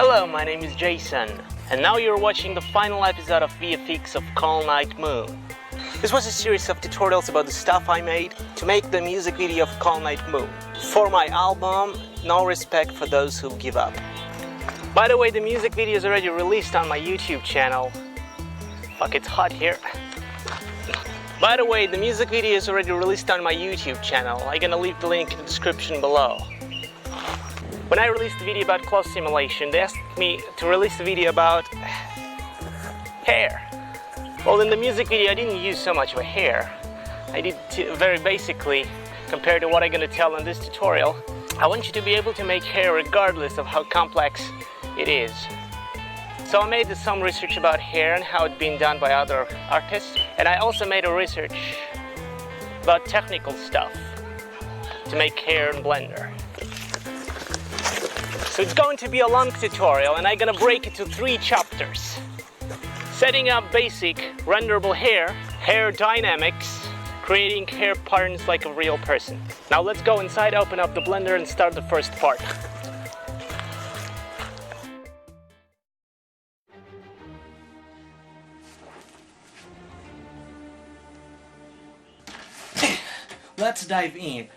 Hello, my name is Jason, and now you're watching the final episode of VFX of Calm Night Moon. This was a series of tutorials about the stuff I made to make the music video of Calm Night Moon for my album No Respect for Those Who Give Up. By the way, the music video is already released on my YouTube channel. Fuck, it's hot here. By the way, the music video is already released on my YouTube channel. I'm gonna leave the link in the description below. When I released the video about cloth simulation, they asked me to release a video about hair. Well, in the music video I didn't use so much of a hair. I did very basically, compared to what I'm going to tell in this tutorial. I want you to be able to make hair regardless of how complex it is. So I made some research about hair and how it's been done by other artists. And I also made a research about technical stuff to make hair in Blender. So it's going to be a long tutorial, and I'm gonna break it to 3 chapters. Setting up basic renderable hair, hair dynamics, creating hair patterns like a real person. Now let's go inside, open up the Blender and start the first part. Let's dive in.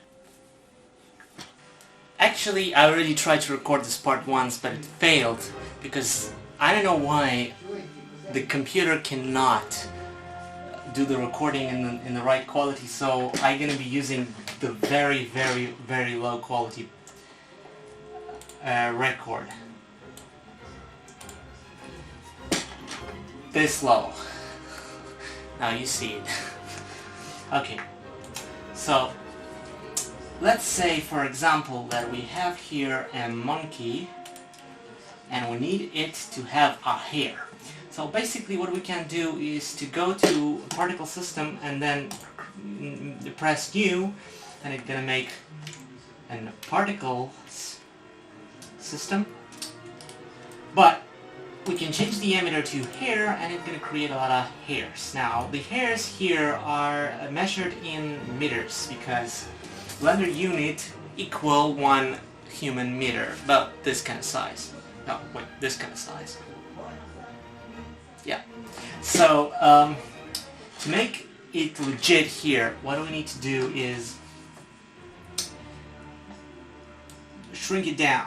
Actually, I already tried to record this part once, but it failed because I don't know why the computer cannot do the recording in the right quality, so I'm gonna be using the very low quality record. This low. Now you see it. Okay, so let's say, for example, that we have here a monkey and we need it to have a hair. So basically what we can do is to go to particle system and then press new, and it's gonna make a particles system. But we can change the emitter to hair and it's gonna create a lot of hairs. Now the hairs here are measured in meters because Blender unit equal 1 human meter, about this kind of size. No, wait, this kind of size. Yeah. So, to make it legit here, what we need to do is shrink it down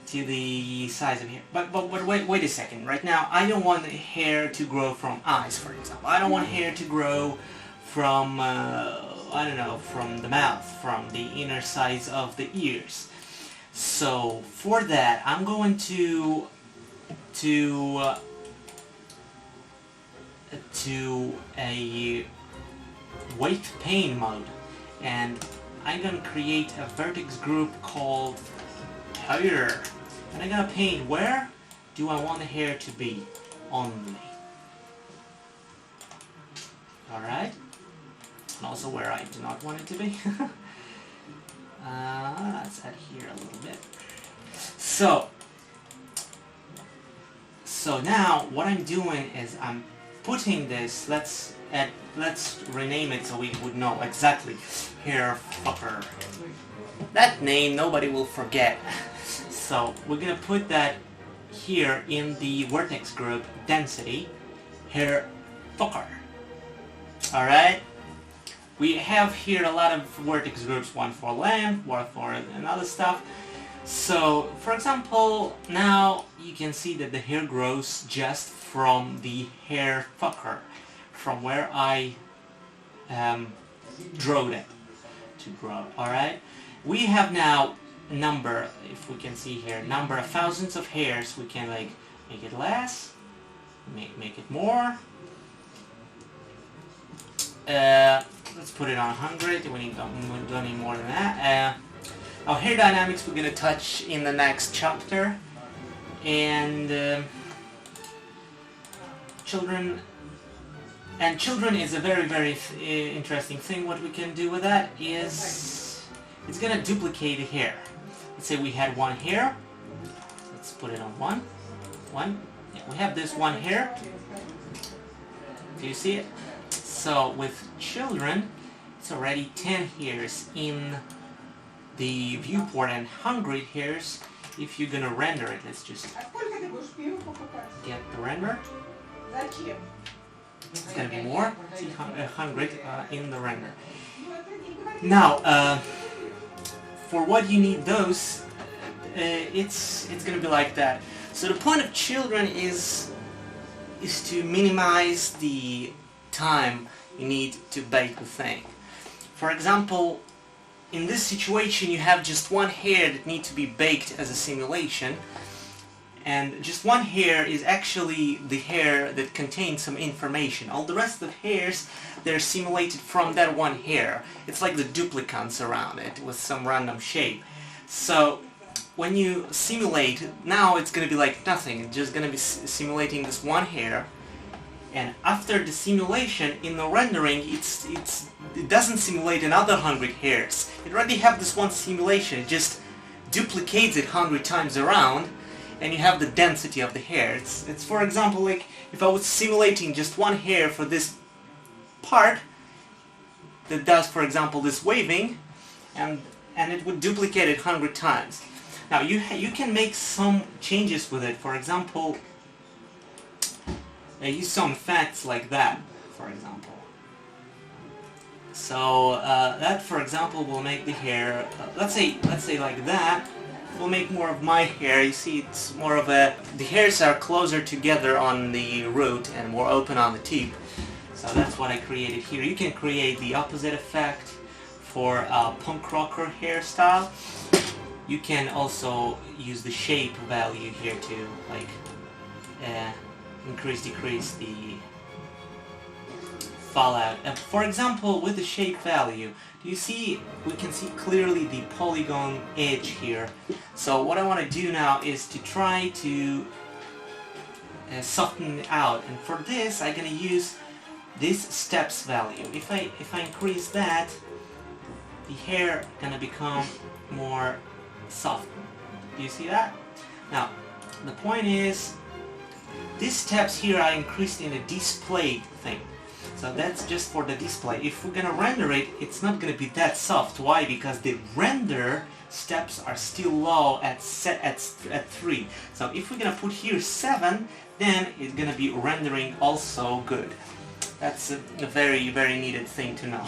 to the size of here. But wait a second. Right now, I don't want the hair to grow from eyes, for example. I don't want hair to grow from I don't know, from the mouth, from the inner sides of the ears. So for that, I'm going to a weight paint mode, and I'm gonna create a vertex group called hair, and I'm gonna paint where do I want the hair to be only. All right. And also where I do not want it to be. Let's add here a little bit. So now what I'm doing is I'm putting this. Let's rename it so we would know exactly. Hair fucker. That name nobody will forget. So we're gonna put that here in the vertex group density. Hair fucker. All right. We have here a lot of vertex groups, one for length, one for another stuff. So, for example, now you can see that the hair grows just from the hair fucker, from where I drew it to grow. Alright? We have now number, if we can see here, number of thousands of hairs. We can like make it less, make it more. Let's put it on 100. We don't need more than that. Our hair dynamics we're going to touch in the next chapter. And children is a very interesting thing. What we can do with that is it's going to duplicate a hair. Let's say we had 1 hair. Let's put it on 1. Yeah, we have this 1 hair. Do you see it? So with children, it's already 10 hairs in the viewport and 100 hairs if you're gonna render it, let's just get the render. It's gonna be more, 100 in the render. Now, for what you need those, it's gonna be like that. So the point of children is to minimize the time you need to bake the thing. For example, in this situation you have just one hair that needs to be baked as a simulation, and just one hair is actually the hair that contains some information. All the rest of the hairs, they're simulated from that one hair. It's like the duplicants around it with some random shape. So when you simulate, now it's going to be like nothing. It's just going to be simulating this one hair. And after the simulation, in the rendering, it doesn't simulate another 100 hairs. It already have this one simulation. It just duplicates it 100 times around, and you have the density of the hair. It's for example, like if I was simulating just one hair for this part that does, for example, this waving, and it would duplicate it 100 times. Now you can make some changes with it. For example, use some effects like that, for example. So that, for example, will make the hair. Let's say like that. Will make more of my hair. You see, it's more of a. The hairs are closer together on the root and more open on the tip. So that's what I created here. You can create the opposite effect for a punk rocker hairstyle. You can also use the shape value here to like increase, decrease the fallout. For example, with the shape value, do you see, we can see clearly the polygon edge here. So what I want to do now is to try to soften it out, and for this I'm going to use this steps value. If I increase that, the hair gonna become more soft. Do you see that? Now the point is, these steps here are increased in a display thing. So that's just for the display. If we're gonna render it, it's not gonna be that soft. Why? Because the render steps are still low at 3. So if we're gonna put here 7, then it's gonna be rendering also good. That's a very, very needed thing to know.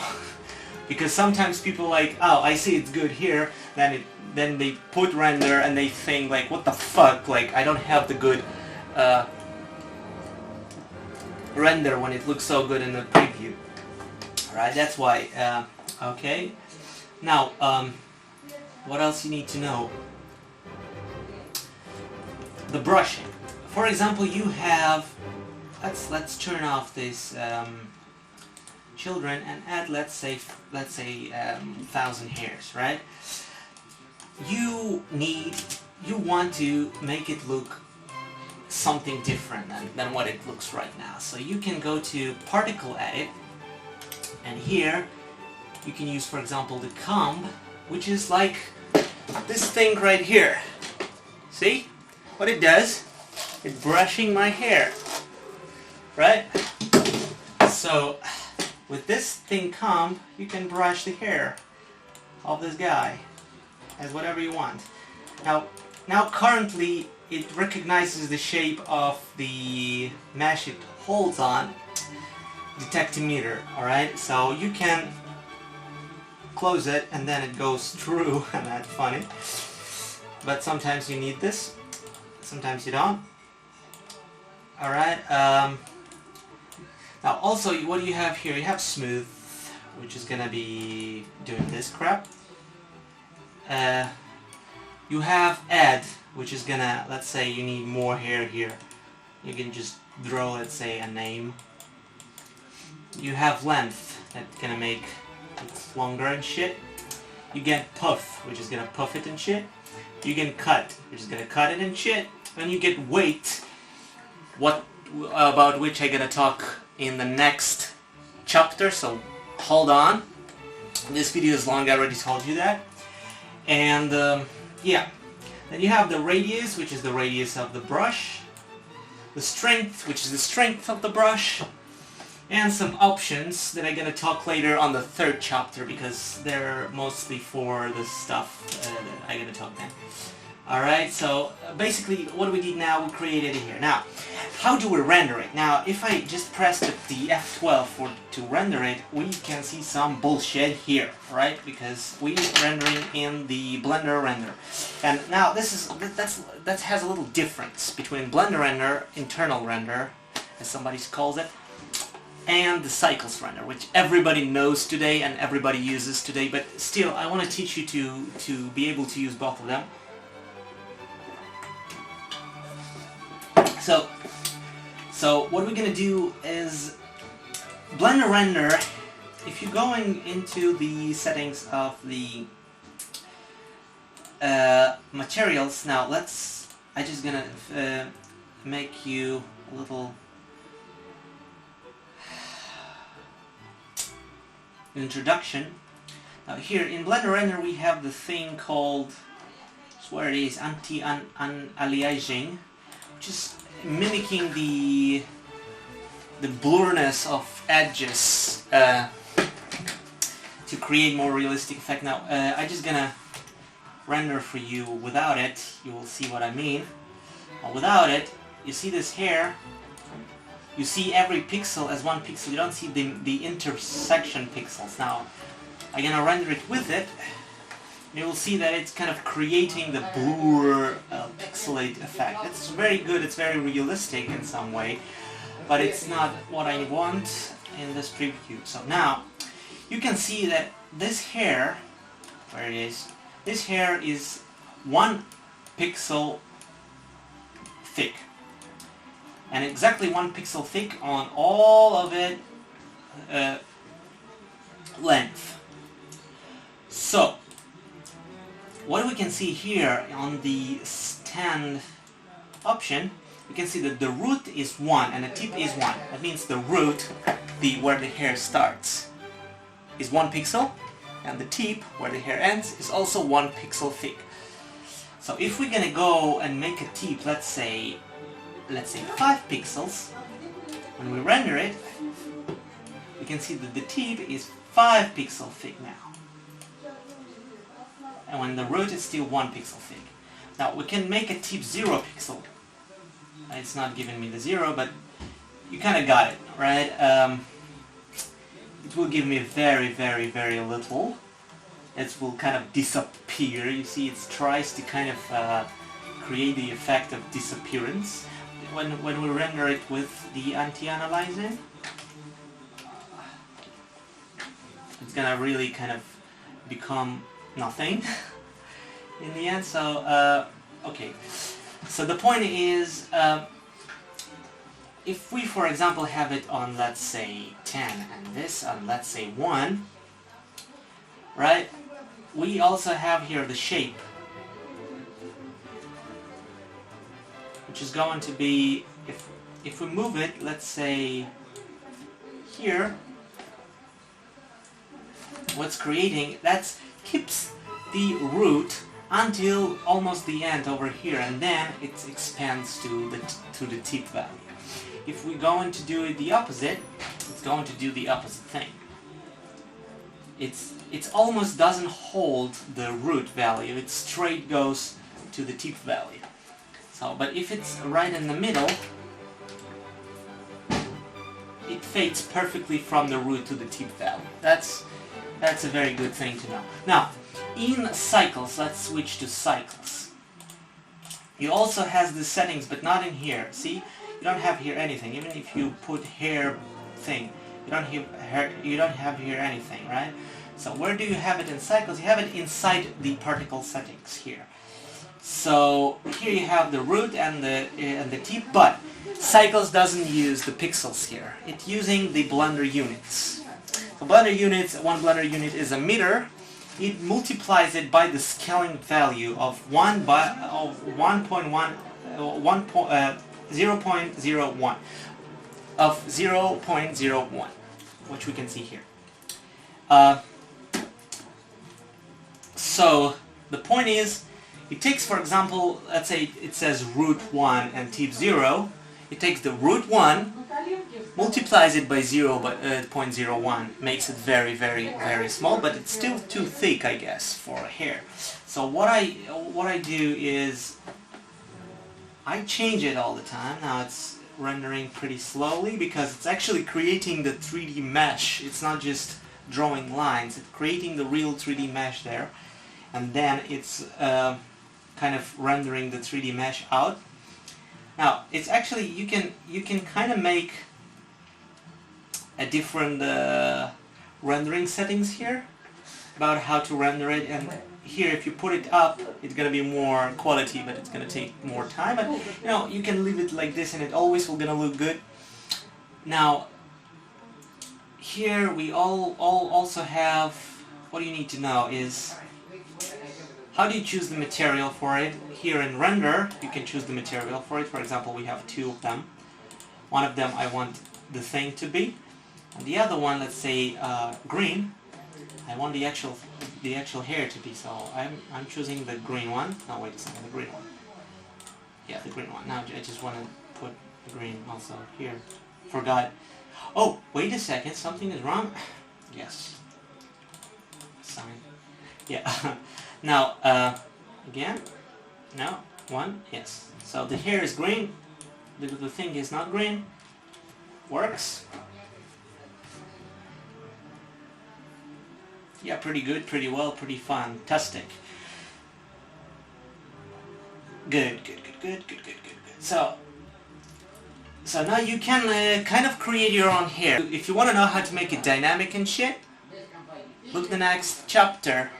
Because sometimes people like, oh, I see it's good here, then they put render and they think like, what the fuck, like I don't have the good render when it looks so good in the preview. Alright, that's why. Okay. Now, what else you need to know? The brushing. For example, you have, let's turn off this children and add, let's say 1,000 hairs, right? You want to make it look something different than what it looks right now. So you can go to particle edit, and here you can use, for example, the comb, which is like this thing right here. See what it does? It's brushing my hair, right? So with this thing comb, you can brush the hair of this guy as whatever you want. Now currently it recognizes the shape of the mesh it holds on, detectometer, alright? So you can close it and then it goes through, and that's funny. But sometimes you need this, sometimes you don't. Alright, now also what do you have here? You have smooth, which is gonna be doing this crap. You have add, which is gonna, let's say you need more hair here. You can just draw, let's say, a name. You have length, that's gonna make it longer and shit. You get puff, which is gonna puff it and shit. You can cut, which is gonna cut it and shit. And you get weight, about which I'm gonna talk in the next chapter, so hold on. This video is long, I already told you that. And yeah, then you have the radius, which is the radius of the brush, the strength, which is the strength of the brush, and some options that I'm gonna talk later on the 3rd chapter, because they're mostly for the stuff that I'm gonna talk then. Alright, so basically what we did now, we created it here. Now, how do we render it? Now, if I just press the F12 to render it, we can see some bullshit here, right? Because we rendering in the Blender render. And now that has a little difference between Blender render, internal render, as somebody calls it, and the cycles render, which everybody knows today and everybody uses today, but still I want to teach you to be able to use both of them. So what we're gonna do is Blender render. If you're going into the settings of the materials, now I just gonna make you a little introduction. Now here in Blender render we have the thing called, where it is, anti-aliasing, which is mimicking the blurriness of edges to create more realistic effect. Now I'm just gonna render for you without it. You will see what I mean. Without it, you see this hair, you see every pixel as one pixel, you don't see the intersection pixels. Now I'm gonna render it with it. You will see that it's kind of creating the blur pixelate effect. It's very good, it's very realistic in some way, but it's not what I want in this preview. So now you can see that this hair, where it is, this hair is 1 pixel thick, and exactly 1 pixel thick on all of it length. So what we can see here on the stand option, we can see that the root is 1 and the tip is 1. That means the root, where the hair starts, is 1 pixel, and the tip, where the hair ends, is also 1 pixel thick. So if we're gonna go and make a tip, let's say 5 pixels, when we render it, we can see that the tip is 5 pixel thick now. And when the root is still 1 pixel thick. Now we can make a tip 0 pixel. It's not giving me the 0, but you kind of got it, right? It will give me very, very, very little. It will kind of disappear. You see, it tries to kind of create the effect of disappearance. When we render it with the anti-analyzing, it's gonna really kind of become nothing in the end. So okay, so the point is, if we for example have it on, let's say 10 and this on, let's say 1, right, we also have here the shape, which is going to be, if we move it, let's say here, what's creating, that's keeps the root until almost the end over here, and then it expands to the tip value. If we're going to do it the opposite, it's going to do the opposite thing. It almost doesn't hold the root value, it straight goes to the tip value. So, but if it's right in the middle, it fades perfectly from the root to the tip value. That's a very good thing to know. Now, in cycles, let's switch to cycles. You also has the settings, but not in here. See, you don't have here anything. Even if you put hair thing, you don't have here anything, right? So where do you have it in cycles? You have it inside the particle settings here. So here you have the root and the tip, but cycles doesn't use the pixels here. It's using the Blender units. So Blender units, one Blender unit is a meter. It multiplies it by the scaling value of 0.01 of 0.01, which we can see here. So the point is, it takes, for example, let's say it says root 1 and tip 0. It takes the root 1, multiplies it by 0.01, makes it very, very, very small, but it's still too thick, I guess, for a hair. So what I do is I change it all the time. Now it's rendering pretty slowly because it's actually creating the 3D mesh. It's not just drawing lines, it's creating the real 3D mesh there, and then it's kind of rendering the 3D mesh out. Now it's actually, you can kind of make a different rendering settings here about how to render it, and here if you put it up it's gonna be more quality, but it's gonna take more time. But you know, you can leave it like this and it always will gonna look good. Now here we also have, what you need to know is how do you choose the material for it. Here in render you can choose the material for it. For example, we have two of them. One of them I want the thing to be, and the other one, let's say green, I want the actual hair to be, so I'm choosing the green one. No, wait a second, the green one. Yeah, the green one. Now I just want to put the green also here. Forgot. Oh, wait a second, something is wrong. Yes. Sign. Yeah. Now, again. No. One. Yes. So the hair is green. The thing is not green. Works. Yeah, pretty good, pretty well, pretty fantastic. Good. So now you can kind of create your own hair. If you want to know how to make it dynamic and shit, look the next chapter.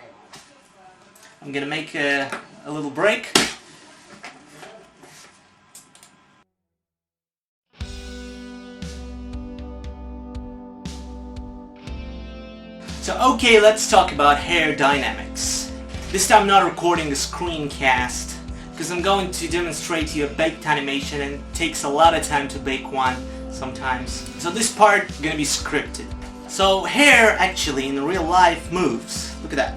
I'm gonna make a little break. So okay, let's talk about hair dynamics. This time I'm not recording a screencast because I'm going to demonstrate to you a baked animation, and it takes a lot of time to bake one sometimes. So this part is going to be scripted. So hair actually in real life moves. Look at that.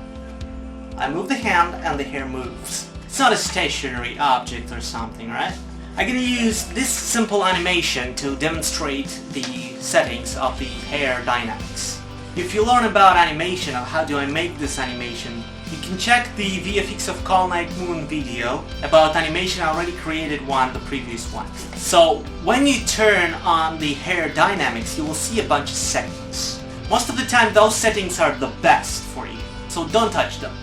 I move the hand and the hair moves. It's not a stationary object or something, right? I'm going to use this simple animation to demonstrate the settings of the hair dynamics. If you learn about animation or how do I make this animation, you can check the VFX of Call Night Moon video about animation. I already created one, the previous one. So when you turn on the hair dynamics, you will see a bunch of settings. Most of the time those settings are the best for you, so don't touch them.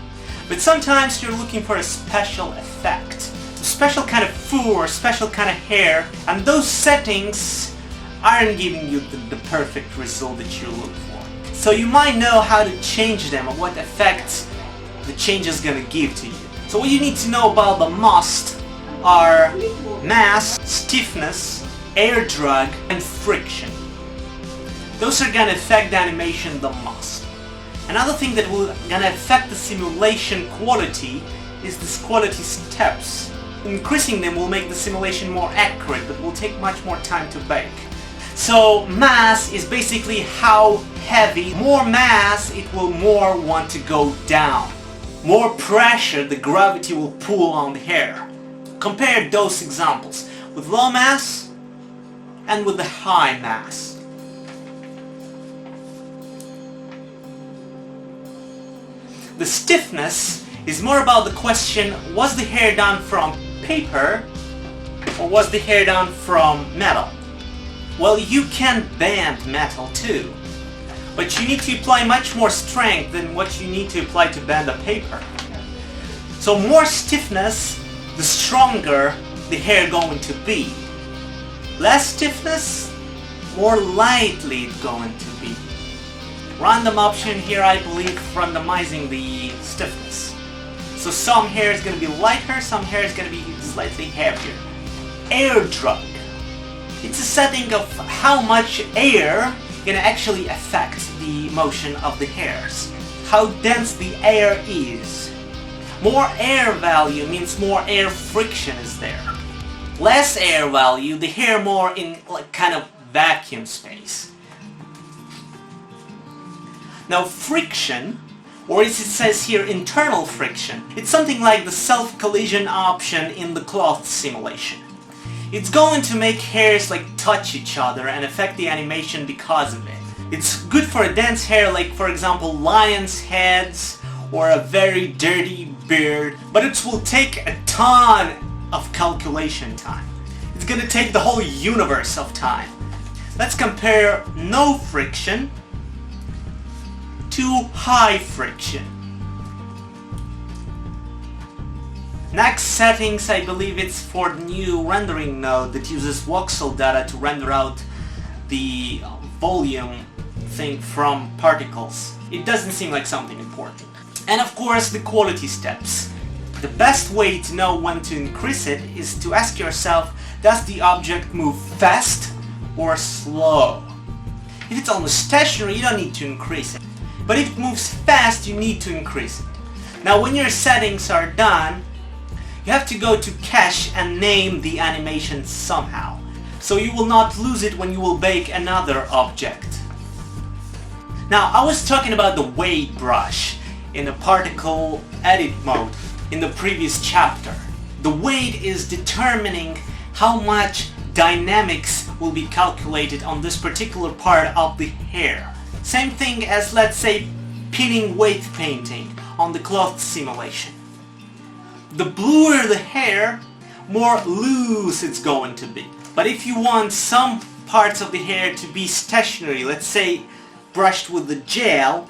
But sometimes you're looking for a special effect, a special kind of fur or special kind of hair, and those settings aren't giving you the perfect result that you look for. So you might know how to change them or what effects the change is going to give to you. So what you need to know about the must are mass, stiffness, air drag, and friction. Those are going to affect the animation the most. Another thing that will going to affect the simulation quality is this quality steps. Increasing them will make the simulation more accurate, but will take much more time to bake. So mass is basically how heavy. More mass, it will more want to go down. More pressure, the gravity will pull on the hair. Compare those examples with low mass and with the high mass. The stiffness is more about the question, was the hair done from paper or was the hair done from metal? Well, you can bend metal too, but you need to apply much more strength than what you need to apply to bend a paper. So more stiffness, the stronger the hair going to be. Less stiffness, more lightly it's going to be. Random option here, I believe, randomizing the stiffness. So some hair is going to be lighter, some hair is going to be slightly heavier. Air drag. It's a setting of how much air can actually affect the motion of the hairs. How dense the air is. More air value means more air friction is there. Less air value, the hair more in like kind of vacuum space. Now friction, or as it says here, internal friction, it's something like the self-collision option in the cloth simulation. It's going to make hairs like touch each other and affect the animation because of it. It's good for a dense hair, like for example lions' heads or a very dirty beard, but it will take a ton of calculation time. It's gonna take the whole universe of time. Let's compare no friction to high friction. Next settings, I believe it's for the new rendering node that uses voxel data to render out the volume thing from particles. It doesn't seem like something important. And of course the quality steps. The best way to know when to increase it is to ask yourself, does the object move fast or slow? If it's almost stationary, you don't need to increase it. But if it moves fast, you need to increase it. Now when your settings are done, you have to go to cache and name the animation somehow, so you will not lose it when you will bake another object. Now, I was talking about the weight brush in the particle edit mode in the previous chapter. The weight is determining how much dynamics will be calculated on this particular part of the hair. Same thing as, let's say, pinning weight painting on the cloth simulation. The bluer the hair, more loose it's going to be. But if you want some parts of the hair to be stationary, let's say brushed with the gel,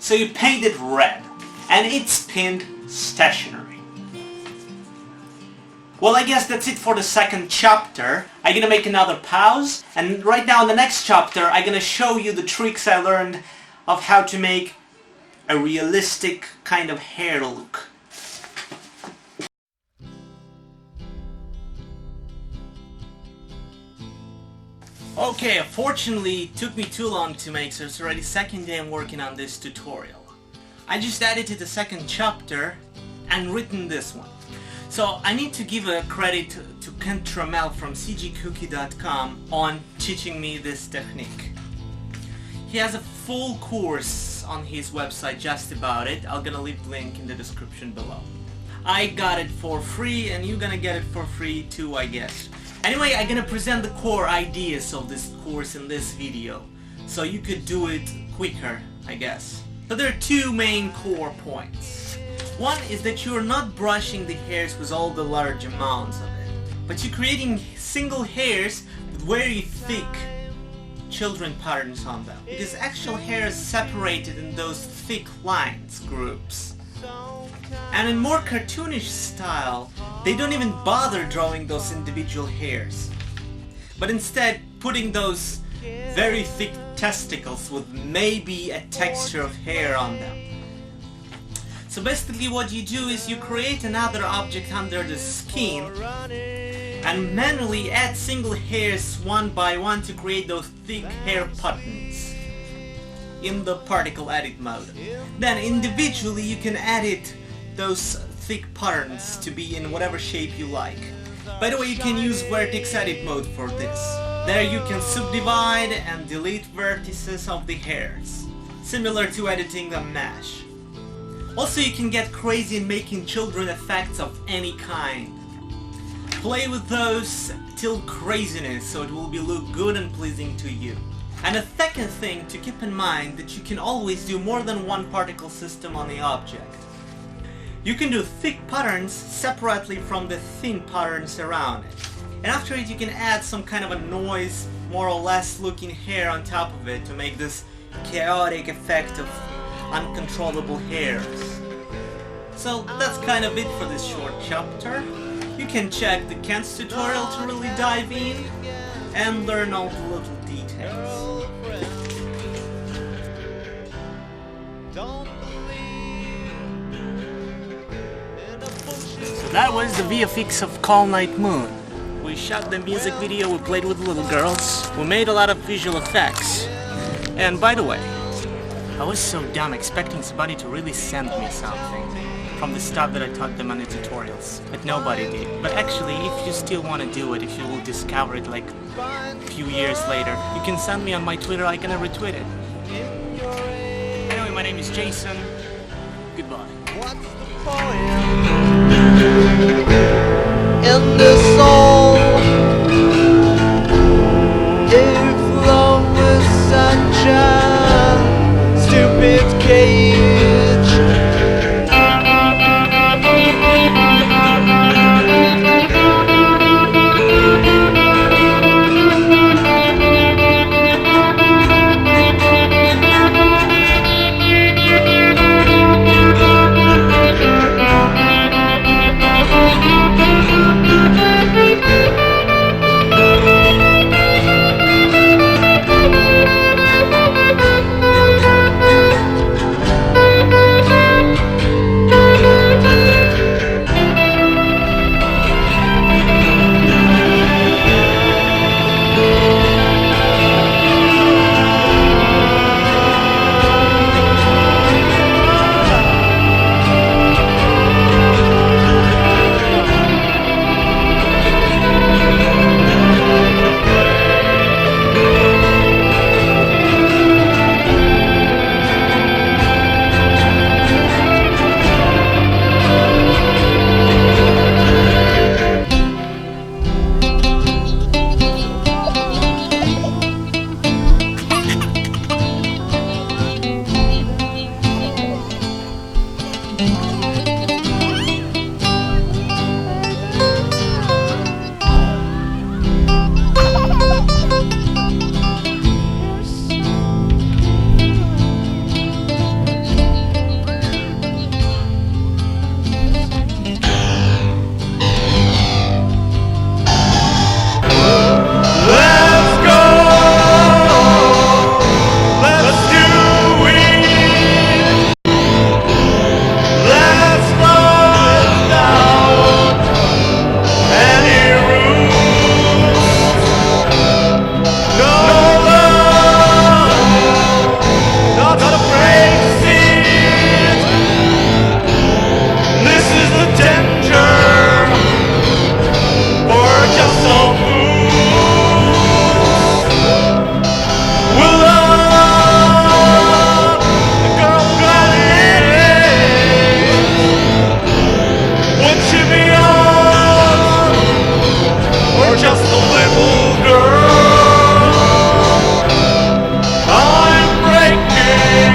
so you paint it red, and it's pinned stationary. Well, I guess that's it for the second chapter. I'm gonna make another pause, and right now in the next chapter I'm gonna show you the tricks I learned of how to make a realistic kind of hair look. Okay, unfortunately it took me too long to make, so it's already second day I'm working on this tutorial. I just edited the second chapter and written this one. So I need to give a credit to Kent Trammell from cgcookie.com on teaching me this technique. He has a full course on his website just about it. I'm gonna leave the link in the description below. I got it for free and you're gonna get it for free too, I guess. Anyway, I'm gonna present the core ideas of this course in this video, so you could do it quicker, I guess. So there are two main core points. One is that you're not brushing the hairs with all the large amounts of it, but you're creating single hairs with very thick children patterns on them, because actual hair is separated in those thick lines groups. And in more cartoonish style, they don't even bother drawing those individual hairs, but instead putting those very thick testicles with maybe a texture of hair on them. So basically what you do is you create another object under the skin and manually add single hairs one by one to create those thick hair patterns in the particle edit mode. Then individually you can edit those thick patterns to be in whatever shape you like. By the way, you can use vertex edit mode for this. There you can subdivide and delete vertices of the hairs, similar to editing the mesh. Also, you can get crazy in making children effects of any kind. Play with those till craziness so it will look good and pleasing to you. And a second thing to keep in mind that you can always do more than one particle system on the object. You can do thick patterns separately from the thin patterns around it. And after it you can add some kind of a noise, more or less looking hair on top of it to make this chaotic effect of uncontrollable hairs. So that's kind of it for this short chapter. You can check the Kent's tutorial to really dive in and learn all the little details. So that was the VFX of Call Night Moon. We shot the music video, we played with little girls, we made a lot of visual effects. And by the way, I was so dumb expecting somebody to really send me something from the stuff that I taught them on the tutorials, but nobody did. But actually, if you still want to do it, if you will discover it like a few years later, you can send me on my Twitter, I'm gonna retweet it. Anyway, my name is Jason. Goodbye. What's the point? In the soul, if love was such a stupid cage. to be young, or just a little girl. I'm breaking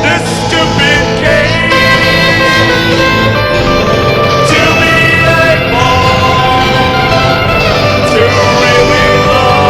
this stupid cage to be able to really love.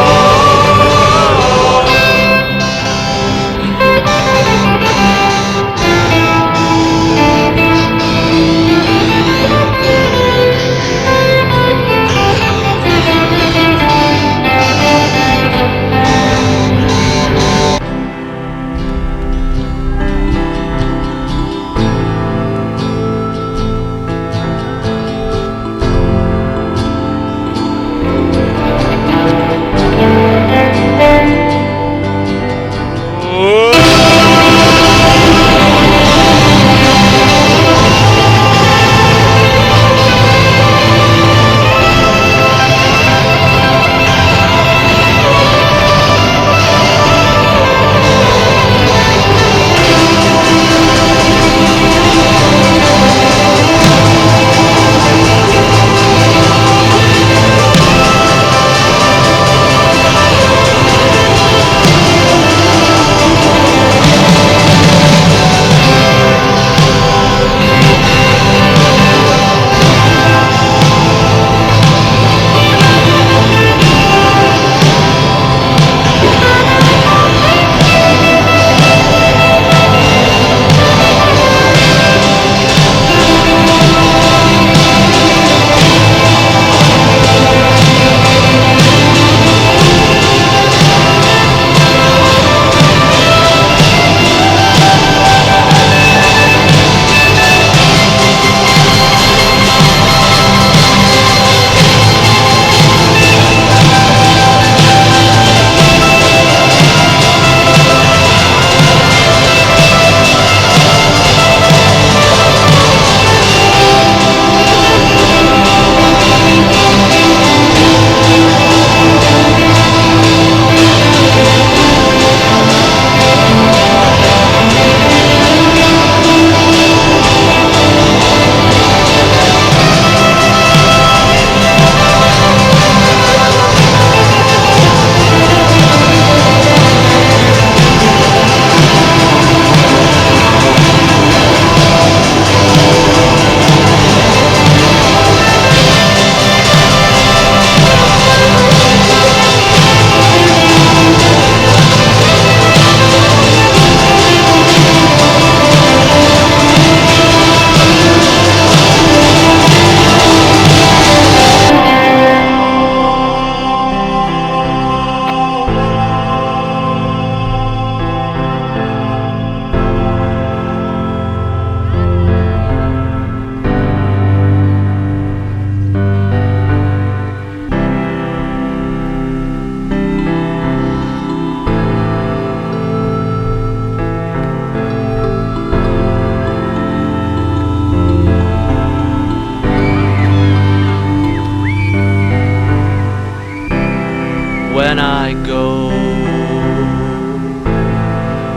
When I go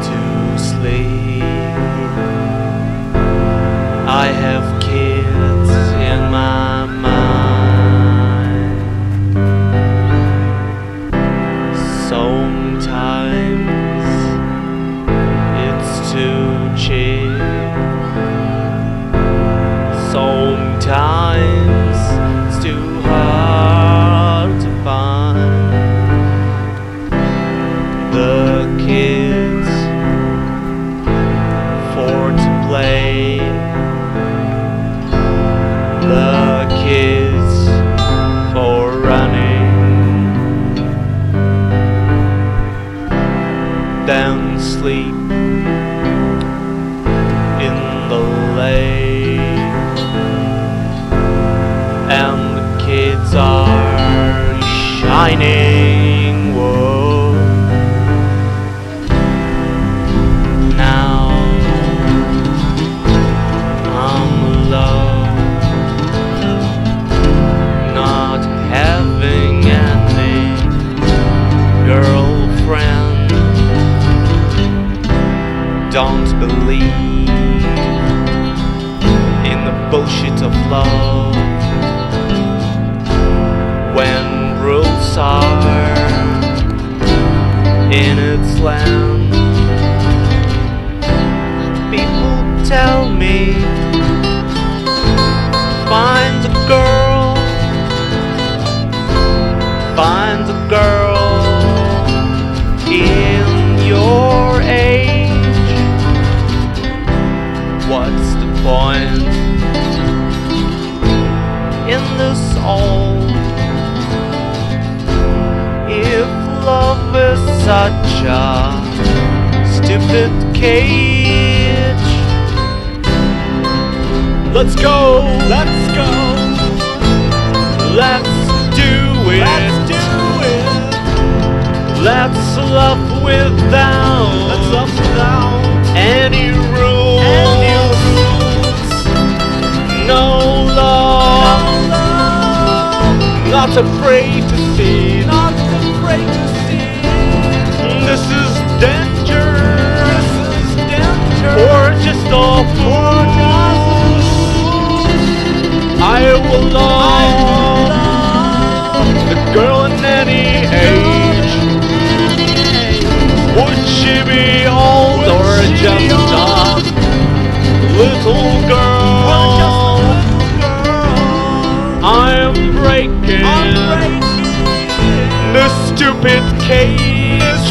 to sleep, I have kids in my mind. Sometimes it's too cheap. Sometimes it's too hard to find. The kids for to play, the kids for running, then sleep in the lake, and the kids are shining. Whoa. Don't believe in the bullshit of old. If love is such a stupid cage, let's go, let's go, let's do it, let's do it. Let's love without any rules, no love, not afraid to see, This is danger, or just a fool. I will love the girl in any age. Would she be old or just a little girl? I'm breaking the stupid cage.